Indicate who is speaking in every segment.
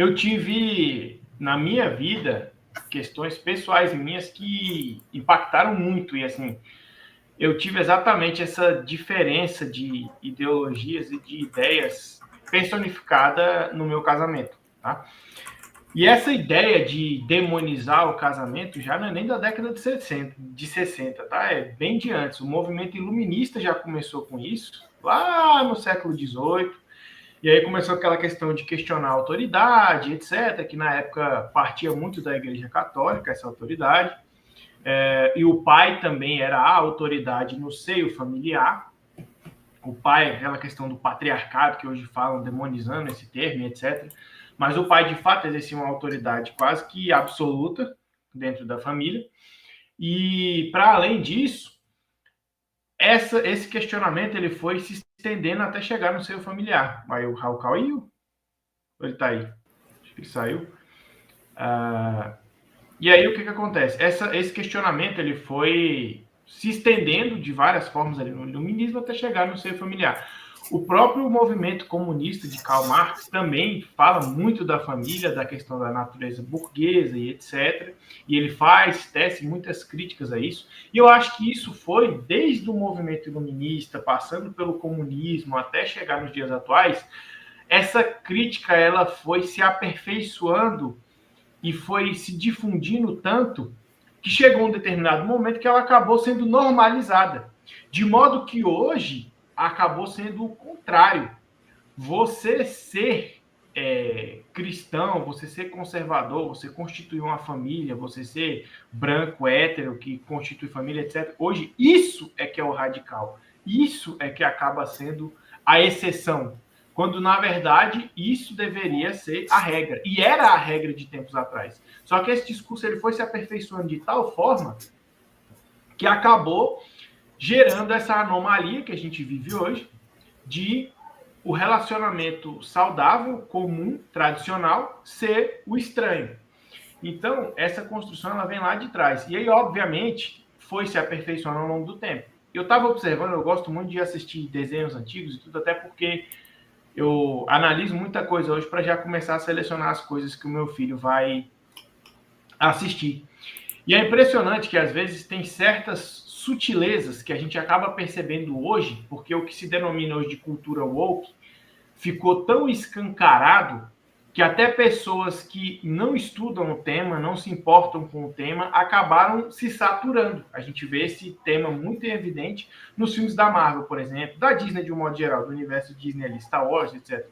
Speaker 1: Eu tive, na minha vida, questões pessoais minhas que impactaram muito. E, assim, eu tive exatamente essa diferença de ideologias e de ideias personificada no meu casamento, tá? E essa ideia de demonizar o casamento já não é nem da década de 60, tá? É bem de antes. O movimento iluminista já começou com isso, lá no século XVIII. E aí começou aquela questão de questionar a autoridade, etc., que na época partia muito da Igreja Católica, essa autoridade. E o pai também era a autoridade no seio familiar. O pai, aquela questão do patriarcado, que hoje falam demonizando esse termo, etc. Mas o pai, de fato, exercia uma autoridade quase que absoluta dentro da família. E, para além disso, esse questionamento ele foi se estendendo até chegar no seio familiar. Aí o Raul caiu, ele está aí, acho que ele saiu. E aí o que acontece? Esse questionamento ele foi se estendendo de várias formas ali no iluminismo até chegar no seio familiar. O próprio movimento comunista de Karl Marx também fala muito da família, da questão da natureza burguesa e etc. E ele tece muitas críticas a isso. E eu acho que isso foi desde o movimento iluminista, passando pelo comunismo até chegar nos dias atuais, essa crítica ela foi se aperfeiçoando e foi se difundindo tanto que chegou um determinado momento que ela acabou sendo normalizada. De modo que hoje acabou sendo o contrário. Você ser cristão, você ser conservador, você constituir uma família, você ser branco, hétero, que constitui família, etc. Hoje, isso é que é o radical. Isso é que acaba sendo a exceção. Quando, na verdade, isso deveria ser a regra. E era a regra de tempos atrás. Só que esse discurso ele foi se aperfeiçoando de tal forma que acabou gerando essa anomalia que a gente vive hoje de o relacionamento saudável, comum, tradicional, ser o estranho. Então, essa construção ela vem lá de trás. E aí, obviamente, foi se aperfeiçoando ao longo do tempo. Eu estava observando, eu gosto muito de assistir desenhos antigos e tudo, até porque eu analiso muita coisa hoje para já começar a selecionar as coisas que o meu filho vai assistir. E é impressionante que às vezes tem certas sutilezas que a gente acaba percebendo hoje, porque o que se denomina hoje de cultura woke ficou tão escancarado que até pessoas que não estudam o tema, não se importam com o tema, acabaram se saturando. A gente vê esse tema muito evidente nos filmes da Marvel, por exemplo, da Disney de um modo geral, do universo Disney ali, Star Wars, etc.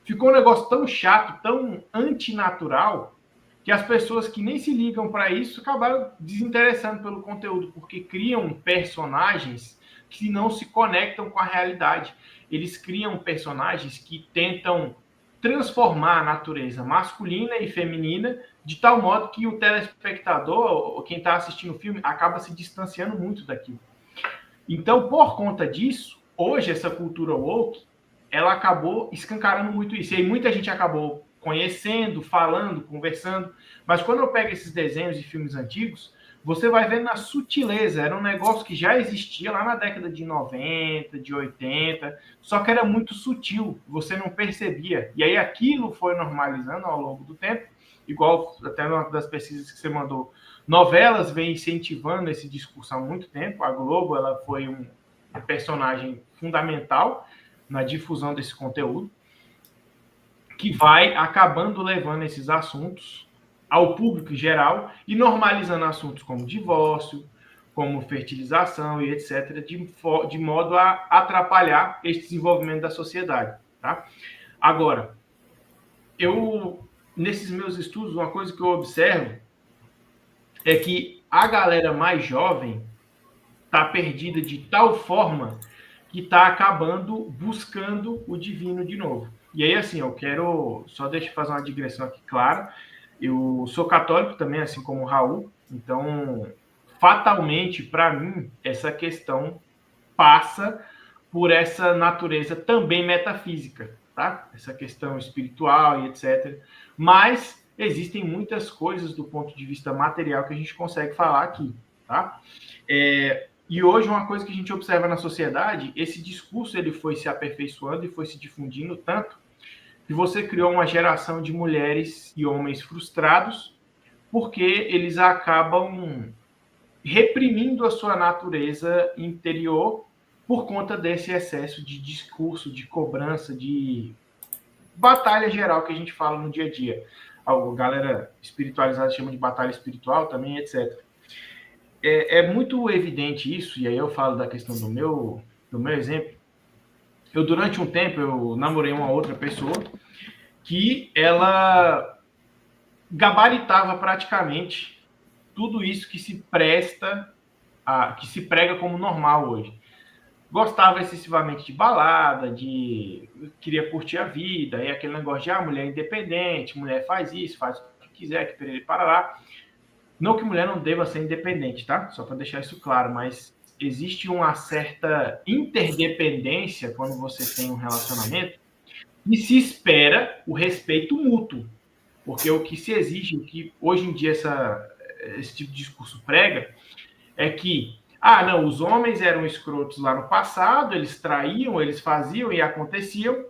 Speaker 1: Ficou um negócio tão chato, tão antinatural, que as pessoas que nem se ligam para isso acabaram desinteressando pelo conteúdo, porque criam personagens que não se conectam com a realidade. Eles criam personagens que tentam transformar a natureza masculina e feminina de tal modo que o telespectador, ou quem está assistindo o filme, acaba se distanciando muito daquilo. Então, por conta disso, hoje essa cultura woke, ela acabou escancarando muito isso. E aí muita gente acabou conhecendo, falando, conversando. Mas quando eu pego esses desenhos e filmes antigos, você vai vendo na sutileza. Era um negócio que já existia lá na década de 90, de 80, só que era muito sutil, você não percebia. E aí aquilo foi normalizando ao longo do tempo, igual até uma das pesquisas que você mandou. Novelas vem incentivando esse discurso há muito tempo. A Globo ela foi um personagem fundamental na difusão desse conteúdo, que vai acabando levando esses assuntos ao público em geral e normalizando assuntos como divórcio, como fertilização e etc., de modo a atrapalhar esse desenvolvimento da sociedade. Tá? Agora, nesses meus estudos, uma coisa que eu observo é que a galera mais jovem está perdida de tal forma que está acabando buscando o divino de novo. E aí, assim, eu quero só deixa eu fazer uma digressão aqui, claro. Eu sou católico também, assim como o Raul, então, fatalmente, para mim, essa questão passa por essa natureza também metafísica, tá? Essa questão espiritual e etc. Mas existem muitas coisas do ponto de vista material que a gente consegue falar aqui, tá? E hoje uma coisa que a gente observa na sociedade, esse discurso ele foi se aperfeiçoando e foi se difundindo tanto que você criou uma geração de mulheres e homens frustrados, porque eles acabam reprimindo a sua natureza interior por conta desse excesso de discurso, de cobrança, de batalha geral que a gente fala no dia a dia. A galera espiritualizada chama de batalha espiritual também, etc. É muito evidente isso, e aí eu falo da questão do meu exemplo. Eu, durante um tempo, eu namorei uma outra pessoa que ela gabaritava praticamente tudo isso que se presta, que se prega como normal hoje. Gostava excessivamente de balada, queria curtir a vida, e aquele negócio de mulher independente, mulher faz isso, faz o que quiser, que perere para lá. Não que mulher não deva ser independente, tá? Só para deixar isso claro, mas existe uma certa interdependência quando você tem um relacionamento e se espera o respeito mútuo. Porque o que se exige, o que hoje em dia esse tipo de discurso prega, é que, não, os homens eram escrotos lá no passado, eles traíam, eles faziam e aconteciam.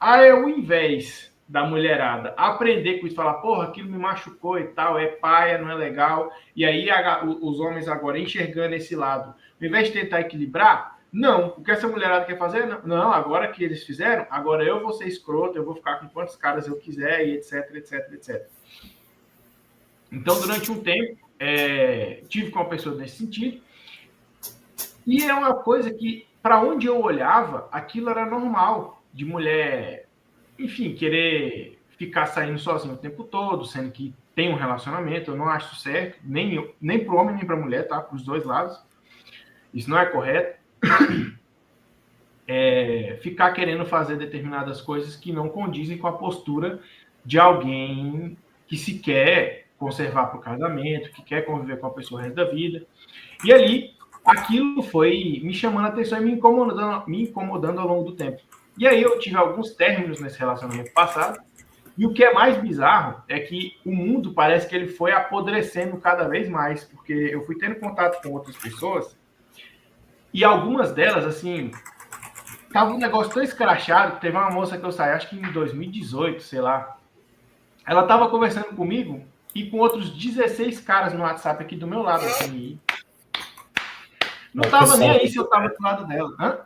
Speaker 1: Ao invés da mulherada aprender com isso, falar, porra, aquilo me machucou e tal, é paia, não é legal. E aí os homens agora enxergando esse lado, ao invés de tentar equilibrar, não, o que essa mulherada quer fazer? Não, agora que eles fizeram, agora eu vou ser escroto, eu vou ficar com quantos caras eu quiser, e etc, etc, etc. Então, durante um tempo, tive com uma pessoa nesse sentido, e é uma coisa que, para onde eu olhava, aquilo era normal, de mulher, enfim, querer ficar saindo sozinho o tempo todo, sendo que tem um relacionamento, eu não acho certo, nem para o homem nem para a mulher, tá? Para os dois lados. Isso não é correto. Ficar querendo fazer determinadas coisas que não condizem com a postura de alguém que se quer conservar para o casamento, que quer conviver com a pessoa o resto da vida. E ali, aquilo foi me chamando a atenção e me incomodando ao longo do tempo. E aí eu tive alguns términos nesse relacionamento passado, e o que é mais bizarro é que o mundo parece que ele foi apodrecendo cada vez mais, porque eu fui tendo contato com outras pessoas, e algumas delas, assim, tava um negócio tão escrachado, teve uma moça que eu saí, acho que em 2018, sei lá, ela tava conversando comigo e com outros 16 caras no WhatsApp aqui do meu lado, assim, não tava nem aí se eu tava do lado dela. Hã?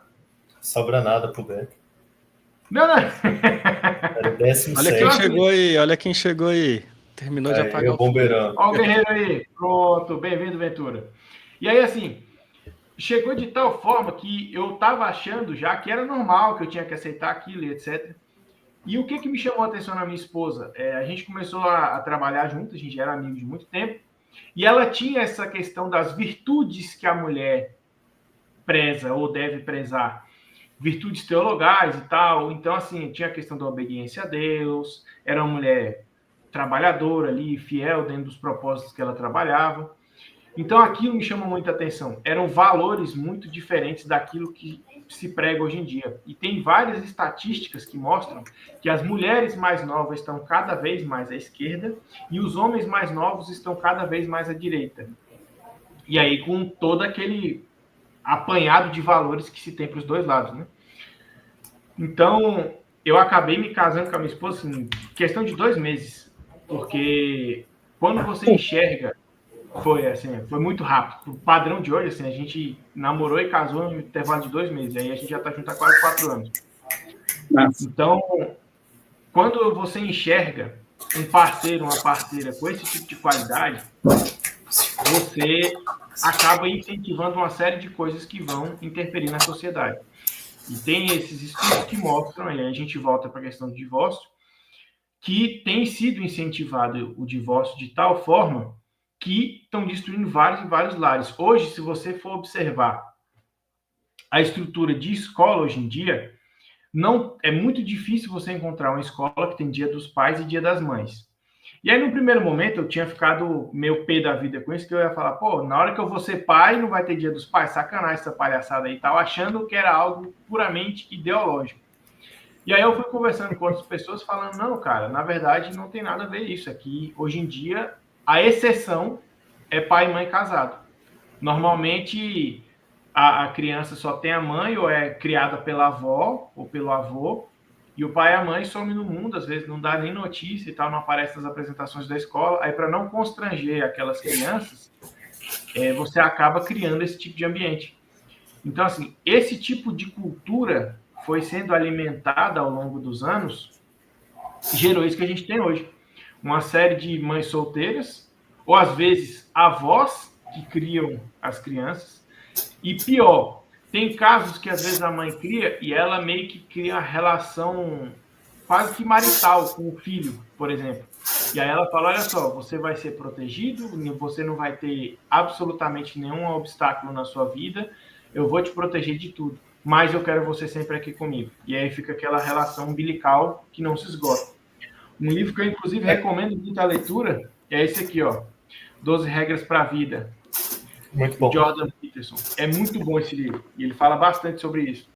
Speaker 2: Sobra nada pro Beto.
Speaker 1: Não.
Speaker 2: Era o 16.
Speaker 3: Olha quem chegou aí, olha quem chegou aí. Terminou de apagar o
Speaker 2: bombeirão.
Speaker 1: Ó o guerreiro aí. Pronto, bem-vindo, Ventura. E aí, assim, chegou de tal forma que eu tava achando já que era normal, que eu tinha que aceitar aquilo e etc. E o que me chamou a atenção na minha esposa? A gente começou a trabalhar junto, a gente era amigo de muito tempo, e ela tinha essa questão das virtudes que a mulher preza ou deve prezar, virtudes teologais e tal. Então, assim, tinha a questão da obediência a Deus, era uma mulher trabalhadora ali, fiel dentro dos propósitos que ela trabalhava. Então, aquilo me chama muita atenção. Eram valores muito diferentes daquilo que se prega hoje em dia. E tem várias estatísticas que mostram que as mulheres mais novas estão cada vez mais à esquerda e os homens mais novos estão cada vez mais à direita. E aí, com todo aquele apanhado de valores que se tem para os dois lados, né? Então, eu acabei me casando com a minha esposa em questão de 2 meses, porque quando você enxerga, foi muito rápido. O padrão de hoje, assim, a gente namorou e casou no intervalo de 2 meses, aí a gente já está junto há quase 4 anos. Nossa. Então, quando você enxerga um parceiro, uma parceira com esse tipo de qualidade, você acaba incentivando uma série de coisas que vão interferir na sociedade. E tem esses estudos que mostram, e aí a gente volta para a questão do divórcio, que tem sido incentivado o divórcio de tal forma que estão destruindo vários e vários lares. Hoje, se você for observar a estrutura de escola hoje em dia, não é muito difícil você encontrar uma escola que tem Dia dos Pais e Dia das Mães. E aí, no primeiro momento, eu tinha ficado meio pé da vida com isso, que eu ia falar, pô, na hora que eu vou ser pai, não vai ter Dia dos Pais, sacanagem essa palhaçada aí e tal, achando que era algo puramente ideológico. E aí eu fui conversando com outras pessoas, falando, não, cara, na verdade não tem nada a ver isso aqui. Hoje em dia, a exceção é pai e mãe casado. Normalmente, a criança só tem a mãe, ou é criada pela avó ou pelo avô, E o pai e a mãe somem no mundo, às vezes não dá nem notícia e tal, não aparece nas apresentações da escola. Aí, para não constranger aquelas crianças, você acaba criando esse tipo de ambiente. Então, assim, esse tipo de cultura foi sendo alimentada ao longo dos anos, gerou isso que a gente tem hoje. Uma série de mães solteiras, ou às vezes avós que criam as crianças. E pior, tem casos que às vezes a mãe cria e ela meio que cria uma relação quase que marital com o filho, por exemplo. E aí ela fala, olha só, você vai ser protegido, você não vai ter absolutamente nenhum obstáculo na sua vida, eu vou te proteger de tudo, mas eu quero você sempre aqui comigo. E aí fica aquela relação umbilical que não se esgota. Um livro que eu, inclusive, recomendo muito a leitura é esse aqui, ó, 12 Regras para a Vida,
Speaker 2: Muito bom.
Speaker 1: Jordan Peterson. É muito bom esse livro, e ele fala bastante sobre isso.